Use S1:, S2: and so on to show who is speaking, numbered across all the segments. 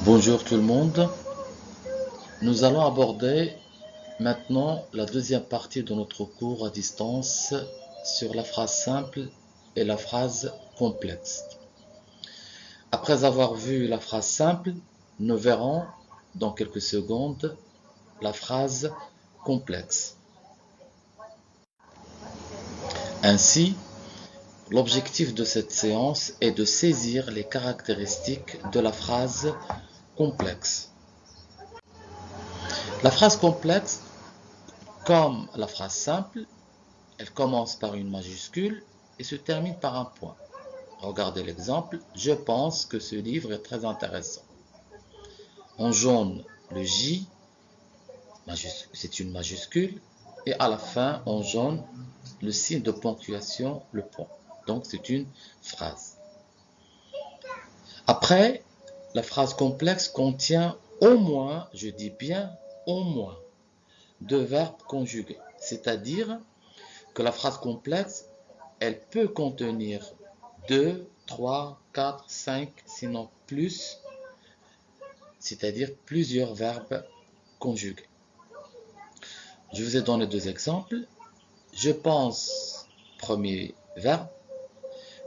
S1: Bonjour tout le monde. Nous allons aborder maintenant la deuxième partie de notre cours à distance sur la phrase simple et la phrase complexe. Après avoir vu la phrase simple, nous verrons dans quelques secondes la phrase complexe. Ainsi, l'objectif de cette séance est de saisir les caractéristiques de la phrase complexe. La phrase complexe, comme la phrase simple, elle commence par une majuscule et se termine par un point. Regardez l'exemple. Je pense que ce livre est très intéressant. En jaune, le J, c'est une majuscule. Et à la fin, en jaune, le signe de ponctuation, le point. Donc, c'est une phrase. Après, la phrase complexe contient au moins, je dis bien au moins, deux verbes conjugués. C'est-à-dire que la phrase complexe, elle peut contenir 2, 3, 4, 5, sinon plus, c'est-à-dire plusieurs verbes conjugués. Je vous ai donné deux exemples. Je pense, premier verbe,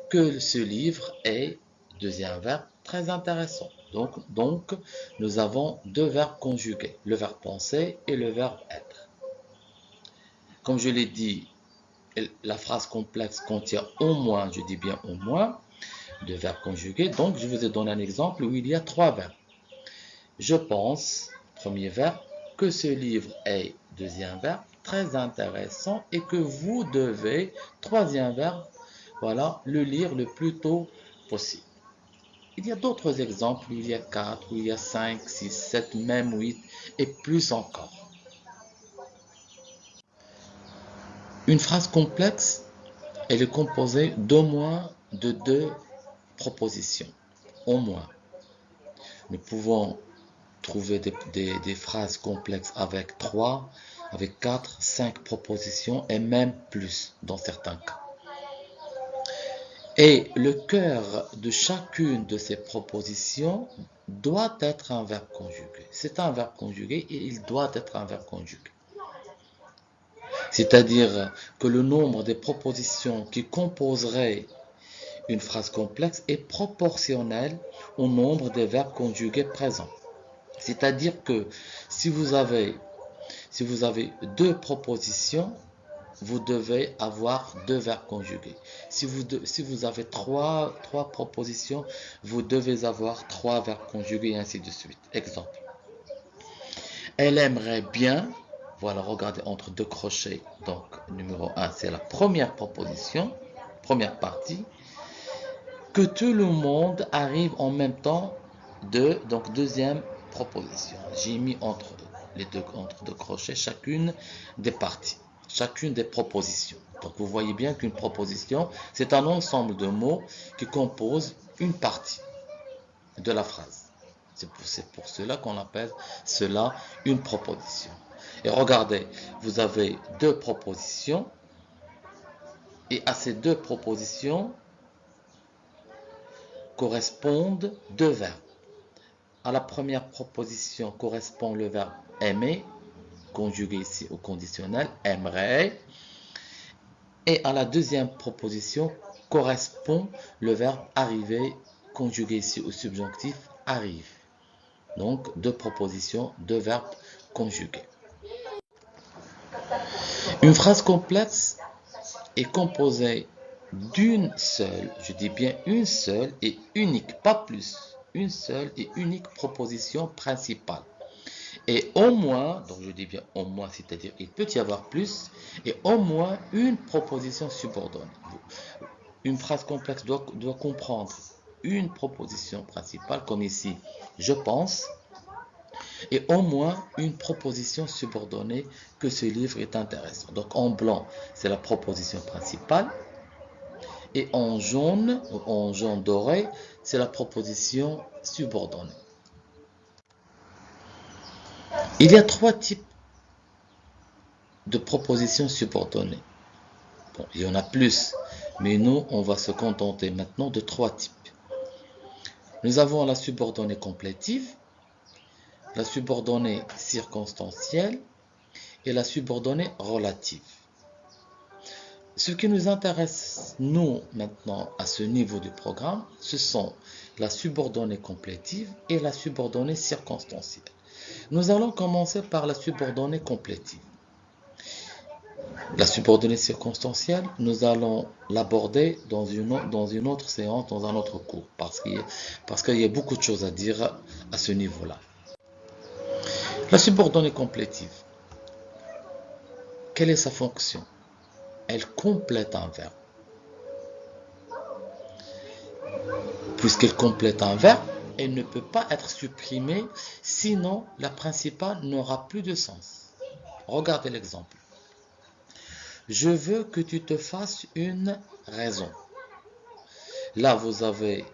S1: que ce livre est, deuxième verbe, très intéressant. Donc, nous avons deux verbes conjugués, le verbe penser et le verbe être. Comme je l'ai dit, la phrase complexe contient au moins, je dis bien au moins, deux verbes conjugués. Donc, je vous ai donné un exemple où il y a trois verbes. Je pense, premier verbe, que ce livre est, deuxième verbe, très intéressant et que vous devez, troisième verbe, voilà, le lire le plus tôt possible. Il y a d'autres exemples où il y a 4, où il y a 5, 6, 7, même 8 et plus encore. Une phrase complexe, elle est composée d'au moins de deux propositions. Au moins. Nous pouvons trouver des phrases complexes avec 3, avec 4, 5 propositions et même plus dans certains cas. Et le cœur de chacune de ces propositions doit être un verbe conjugué. C'est un verbe conjugué et il doit être un verbe conjugué. C'est-à-dire que le nombre des propositions qui composeraient une phrase complexe est proportionnel au nombre des verbes conjugués présents. C'est-à-dire que si vous avez deux propositions, vous devez avoir deux verbes conjugués. Si vous avez trois propositions, vous devez avoir trois verbes conjugués et ainsi de suite. Exemple. Elle aimerait bien, voilà, regardez entre deux crochets. Donc, numéro 1, c'est la première proposition, première partie. Que tout le monde arrive en même temps donc deuxième proposition. J'ai mis entre deux crochets chacune des parties, chacune des propositions. Donc vous voyez bien qu'une proposition, c'est un ensemble de mots qui composent une partie de la phrase. C'est pour cela qu'on appelle cela une proposition. Et regardez, vous avez deux propositions et à ces deux propositions correspondent deux verbes. À la première proposition correspond le verbe aimer, conjugué ici au conditionnel, aimerait. Et à la deuxième proposition correspond le verbe arriver, conjugué ici au subjonctif, arrive. Donc, deux propositions, deux verbes conjugués. Une phrase complexe est composée d'une seule, je dis bien une seule et unique, pas plus, une seule et unique proposition principale. Et au moins, donc je dis bien au moins, c'est-à-dire il peut y avoir plus, et au moins une proposition subordonnée. Une phrase complexe doit comprendre une proposition principale, comme ici, je pense, et au moins une proposition subordonnée que ce livre est intéressant. Donc en blanc, c'est la proposition principale, et en jaune doré, c'est la proposition subordonnée. Il y a trois types de propositions subordonnées. Bon, il y en a plus, mais nous, on va se contenter maintenant de trois types. Nous avons la subordonnée complétive, la subordonnée circonstancielle et la subordonnée relative. Ce qui nous intéresse, nous, maintenant, à ce niveau du programme, ce sont la subordonnée complétive et la subordonnée circonstancielle. Nous allons commencer par la subordonnée complétive. La subordonnée circonstancielle, nous allons l'aborder dans une autre séance, dans un autre cours, parce qu'il y a beaucoup de choses à dire à ce niveau-là. La subordonnée complétive, quelle est sa fonction? Elle complète un verbe. Puisqu'elle complète un verbe, elle ne peut pas être supprimée, sinon la principale n'aura plus de sens. Regardez l'exemple. Je veux que tu te fasses une raison. Là, vous avez,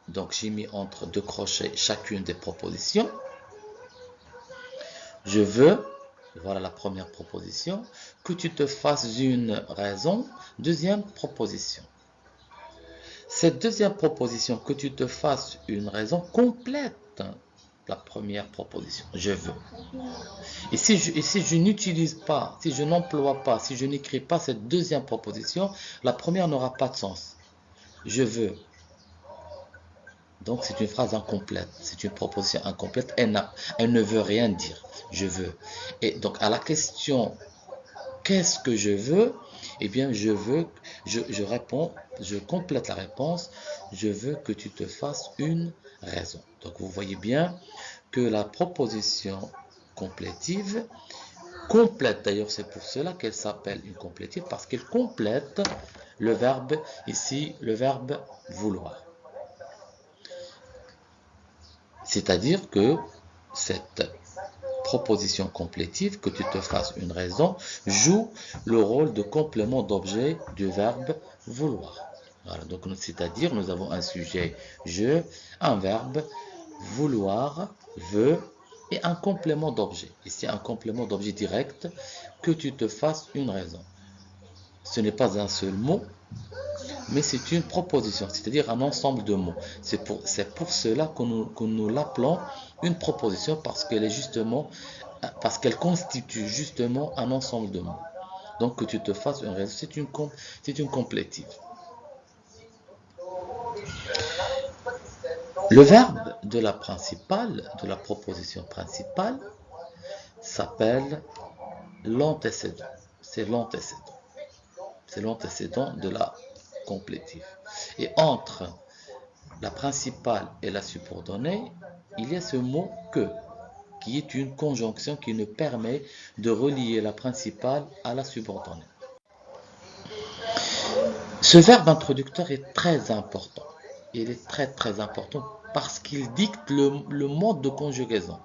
S1: donc j'ai mis entre deux crochets chacune des propositions. Je veux, voilà la première proposition, que tu te fasses une raison. Deuxième proposition. Cette deuxième proposition, que tu te fasses une raison, complète la première proposition. Je veux. Et si je n'utilise pas, si je n'emploie pas, si je n'écris pas cette deuxième proposition, la première n'aura pas de sens. Je veux. Donc c'est une phrase incomplète, c'est une proposition incomplète, elle ne veut rien dire. Je veux. Et donc à la question qu'est-ce que je veux? Eh bien je veux, je réponds, je complète la réponse, je veux que tu te fasses une raison. Donc vous voyez bien que la proposition complétive complète, d'ailleurs c'est pour cela qu'elle s'appelle une complétive, parce qu'elle complète le verbe, ici le verbe vouloir. C'est-à-dire que cette proposition complétive, que tu te fasses une raison, joue le rôle de complément d'objet du verbe vouloir. Voilà, donc c'est-à-dire nous avons un sujet je, un verbe vouloir, veut et un complément d'objet. Ici un complément d'objet direct, que tu te fasses une raison. Ce n'est pas un seul mot, mais c'est une proposition, c'est-à-dire un ensemble de mots. C'est pour cela que nous l'appelons une proposition, parce qu'elle constitue justement un ensemble de mots. Donc que tu te fasses une raison, c'est une complétive. Le verbe de la principale, de la proposition principale, s'appelle l'antécédent. C'est l'antécédent. C'est l'antécédent de la complétive. Et entre la principale et la subordonnée, il y a ce mot que, qui est une conjonction qui nous permet de relier la principale à la subordonnée. Ce verbe introducteur est très important. Il est très très important parce qu'il dicte le mode de conjugaison.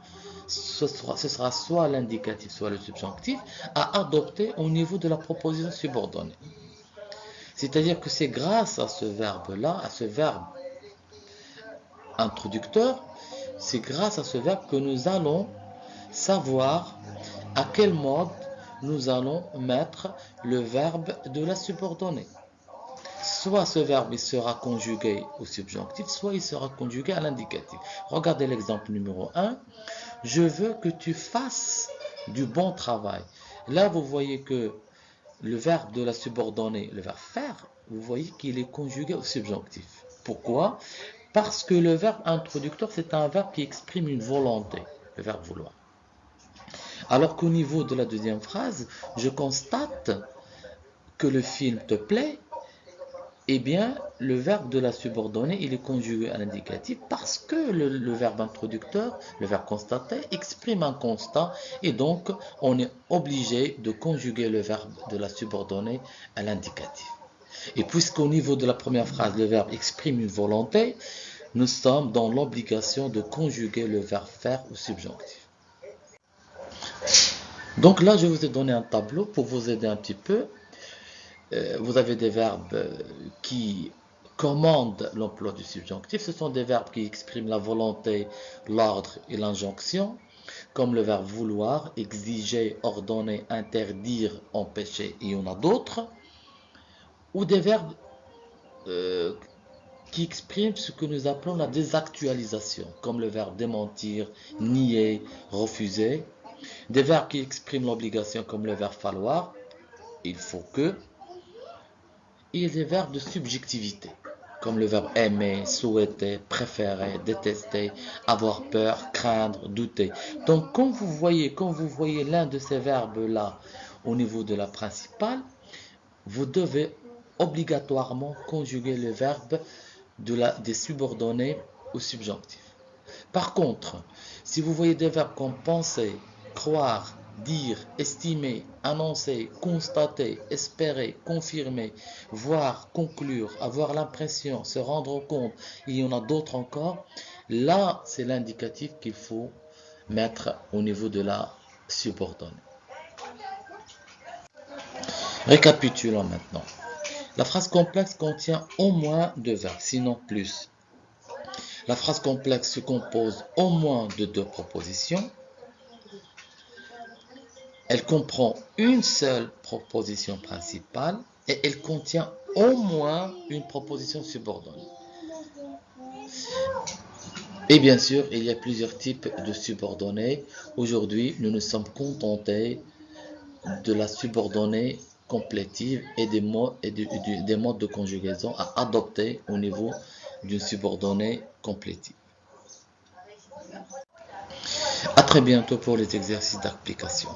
S1: Ce sera soit l'indicatif, soit le subjonctif à adopter au niveau de la proposition subordonnée. C'est-à-dire que c'est grâce à ce verbe-là, à ce verbe introducteur, c'est grâce à ce verbe que nous allons savoir à quel mode nous allons mettre le verbe de la subordonnée. Soit ce verbe il sera conjugué au subjonctif, soit il sera conjugué à l'indicatif. Regardez l'exemple numéro 1. Je veux que tu fasses du bon travail. Là, vous voyez que le verbe de la subordonnée, le verbe faire, vous voyez qu'il est conjugué au subjonctif. Pourquoi? Parce que le verbe introducteur, c'est un verbe qui exprime une volonté, le verbe vouloir. Alors qu'au niveau de la deuxième phrase, je constate que le film te plaît, eh bien, le verbe de la subordonnée, il est conjugué à l'indicatif parce que le verbe introducteur, le verbe constater, exprime un constat et donc on est obligé de conjuguer le verbe de la subordonnée à l'indicatif. Et puisqu'au niveau de la première phrase, le verbe exprime une volonté, nous sommes dans l'obligation de conjuguer le verbe faire au subjonctif. Donc là, je vous ai donné un tableau pour vous aider un petit peu. Vous avez des verbes qui commandent l'emploi du subjonctif. Ce sont des verbes qui expriment la volonté, l'ordre et l'injonction, comme le verbe vouloir, exiger, ordonner, interdire, empêcher, et il y en a d'autres. Ou des verbes qui expriment ce que nous appelons la désactualisation, comme le verbe démentir, nier, refuser. Des verbes qui expriment l'obligation, comme le verbe falloir, il faut que. Et des verbes de subjectivité, comme le verbe aimer, souhaiter, préférer, détester, avoir peur, craindre, douter. Donc, quand vous voyez l'un de ces verbes-là au niveau de la principale, vous devez obligatoirement conjuguer le verbe des subordonnés au subjonctif. Par contre, si vous voyez des verbes comme penser, croire, dire, estimer, annoncer, constater, espérer, confirmer, voir, conclure, avoir l'impression, se rendre compte, il y en a d'autres encore, là c'est l'indicatif qu'il faut mettre au niveau de la subordonnée. Récapitulons maintenant. La phrase complexe contient au moins deux verbes, sinon plus. La phrase complexe se compose au moins de deux propositions. Elle comprend une seule proposition principale et elle contient au moins une proposition subordonnée. Et bien sûr, il y a plusieurs types de subordonnés. Aujourd'hui, nous nous sommes contentés de la subordonnée complétive et des modes de conjugaison à adopter au niveau d'une subordonnée complétive. À très bientôt pour les exercices d'application.